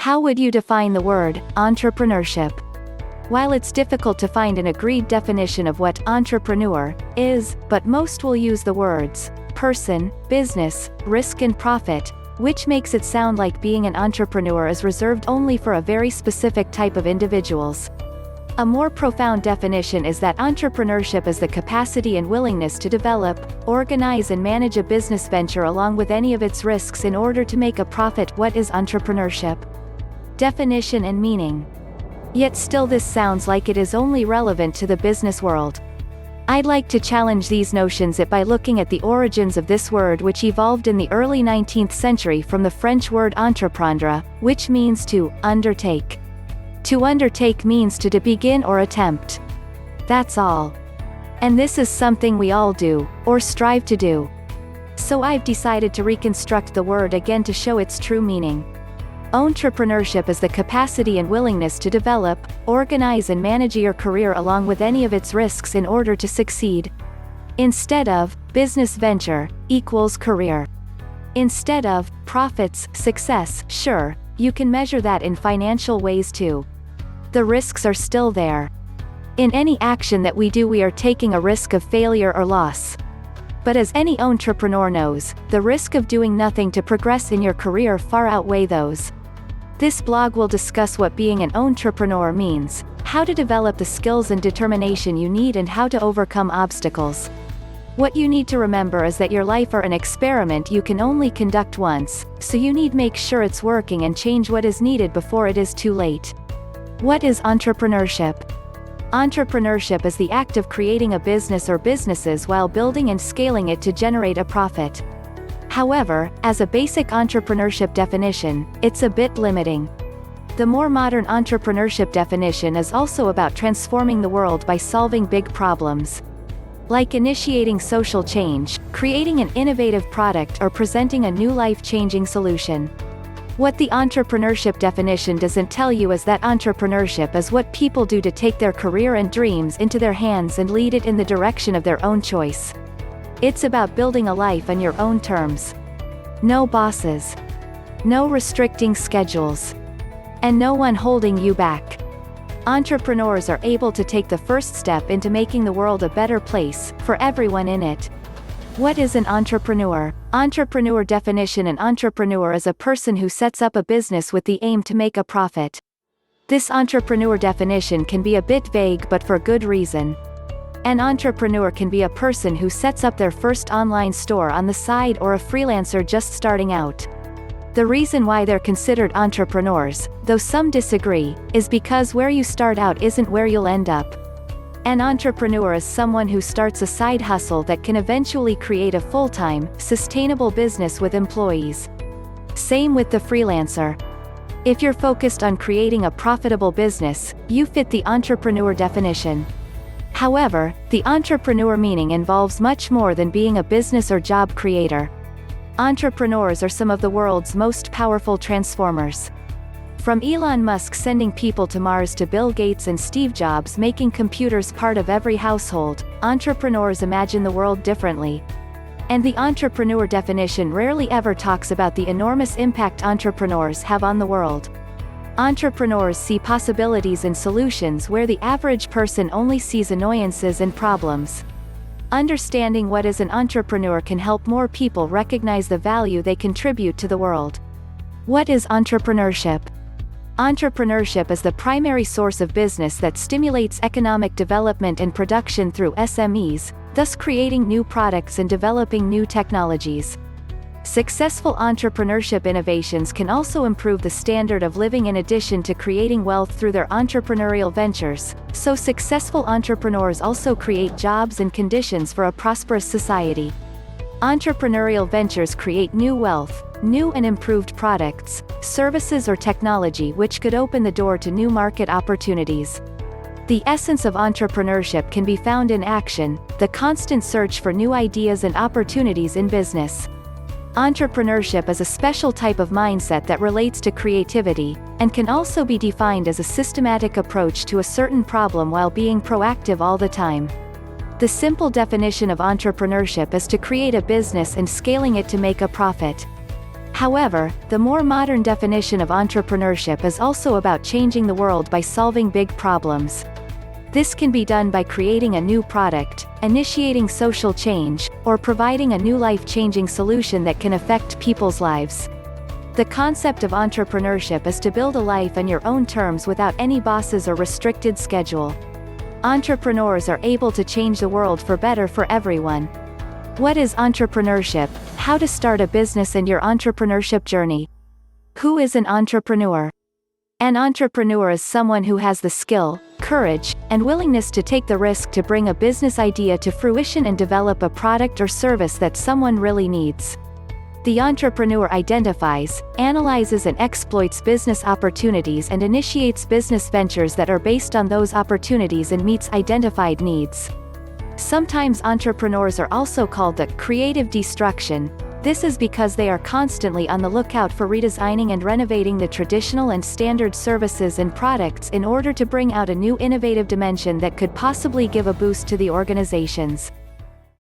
How would you define the word entrepreneurship? While it's difficult to find an agreed definition of what entrepreneur is, but most will use the words person, business, risk and profit, which makes it sound like being an entrepreneur is reserved only for a very specific type of individuals. A more profound definition is that entrepreneurship is the capacity and willingness to develop, organize and manage a business venture along with any of its risks in order to make a profit. What is entrepreneurship? Definition and meaning. Yet still this sounds like it is only relevant to the business world. I'd like to challenge these notions by looking at the origins of this word, which evolved in the early 19th century from the French word entreprendre, which means to undertake. To undertake means to begin or attempt. That's all. And this is something we all do, or strive to do. So I've decided to reconstruct the word again to show its true meaning. Entrepreneurship is the capacity and willingness to develop, organize and manage your career along with any of its risks in order to succeed. Instead of business venture equals career. Instead of profits, success, sure, you can measure that in financial ways too. The risks are still there. In any action that we do, we are taking a risk of failure or loss. But as any entrepreneur knows, the risk of doing nothing to progress in your career far outweigh those. This blog will discuss what being an entrepreneur means, how to develop the skills and determination you need and how to overcome obstacles. What you need to remember is that your life are an experiment you can only conduct once, so you need make sure it's working and change what is needed before it is too late. What is entrepreneurship? Entrepreneurship is the act of creating a business or businesses while building and scaling it to generate a profit. However, as a basic entrepreneurship definition, it's a bit limiting. The more modern entrepreneurship definition is also about transforming the world by solving big problems. Like initiating social change, creating an innovative product or presenting a new life-changing solution. What the entrepreneurship definition doesn't tell you is that entrepreneurship is what people do to take their career and dreams into their hands and lead it in the direction of their own choice. It's about building a life on your own terms. No bosses. No restricting schedules. And no one holding you back. Entrepreneurs are able to take the first step into making the world a better place, for everyone in it. What is an entrepreneur? Entrepreneur definition: an entrepreneur is a person who sets up a business with the aim to make a profit. This entrepreneur definition can be a bit vague, but for good reason. An entrepreneur can be a person who sets up their first online store on the side or a freelancer just starting out. The reason why they're considered entrepreneurs, though some disagree, is because where you start out isn't where you'll end up. An entrepreneur is someone who starts a side hustle that can eventually create a full-time, sustainable business with employees. Same with the freelancer. If you're focused on creating a profitable business, you fit the entrepreneur definition. However, the entrepreneur meaning involves much more than being a business or job creator. Entrepreneurs are some of the world's most powerful transformers. From Elon Musk sending people to Mars to Bill Gates and Steve Jobs making computers part of every household, entrepreneurs imagine the world differently. And the entrepreneur definition rarely ever talks about the enormous impact entrepreneurs have on the world. Entrepreneurs see possibilities and solutions where the average person only sees annoyances and problems. Understanding what is an entrepreneur can help more people recognize the value they contribute to the world. What is entrepreneurship? Entrepreneurship is the primary source of business that stimulates economic development and production through SMEs, thus creating new products and developing new technologies. Successful entrepreneurship innovations can also improve the standard of living in addition to creating wealth through their entrepreneurial ventures, so successful entrepreneurs also create jobs and conditions for a prosperous society. Entrepreneurial ventures create new wealth, new and improved products, services or technology which could open the door to new market opportunities. The essence of entrepreneurship can be found in action, the constant search for new ideas and opportunities in business. Entrepreneurship is a special type of mindset that relates to creativity, and can also be defined as a systematic approach to a certain problem while being proactive all the time. The simple definition of entrepreneurship is to create a business and scaling it to make a profit. However, the more modern definition of entrepreneurship is also about changing the world by solving big problems. This can be done by creating a new product, initiating social change, or providing a new life-changing solution that can affect people's lives. The concept of entrepreneurship is to build a life on your own terms without any bosses or restricted schedule. Entrepreneurs are able to change the world for better for everyone. What is entrepreneurship? How to start a business and your entrepreneurship journey. Who is an entrepreneur? An entrepreneur is someone who has the skill, courage, and willingness to take the risk to bring a business idea to fruition and develop a product or service that someone really needs. The entrepreneur identifies, analyzes and exploits business opportunities and initiates business ventures that are based on those opportunities and meets identified needs. Sometimes entrepreneurs are also called the creative destruction. This is because they are constantly on the lookout for redesigning and renovating the traditional and standard services and products in order to bring out a new innovative dimension that could possibly give a boost to the organizations.